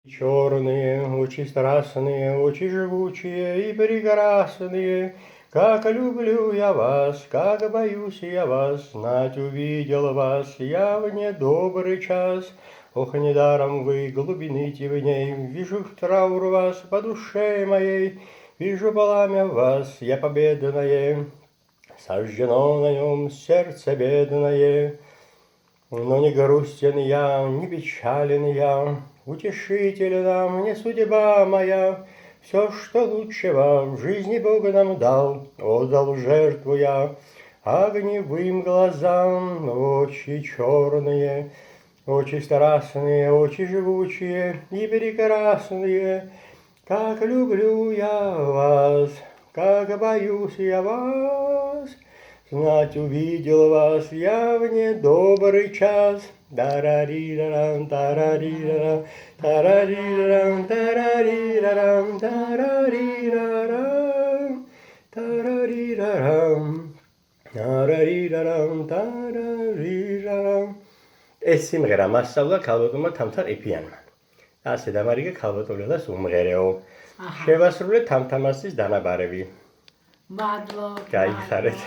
Черные, очень страстные, очень живучие и прекрасные. Как люблю я вас, как боюсь я вас, знать увидел вас я в недобрый час. Ох, недаром вы глубины темней, вижу траур вас по душе моей, вижу пламя в вас, я победное, сожжено на нем сердце бедное. Но не грустен я, не печален я, утешительна мне судьба моя. Все, что лучшего в жизни Бог нам дал, отдал в жертву я огневым глазам. Очи черные, очи страстные, очи живучие и прекрасные. Как люблю я вас, как боюсь я вас, знать увидел вас я в недобрый час. Тарарирарам, тарарирарам, тарарирарам, тарарирарам, тарарирарам, тарарирарам, тарарирарам, тарарирарам. ეს სიმღერა მასწავლა ქალბატონმა თამთა ყიფიანმა. ასე დამარიგე ქალბატონი და უმღერეო. შევასრულეთ თამთამასის დანაბარები. მადლობა. გაიხარეთ.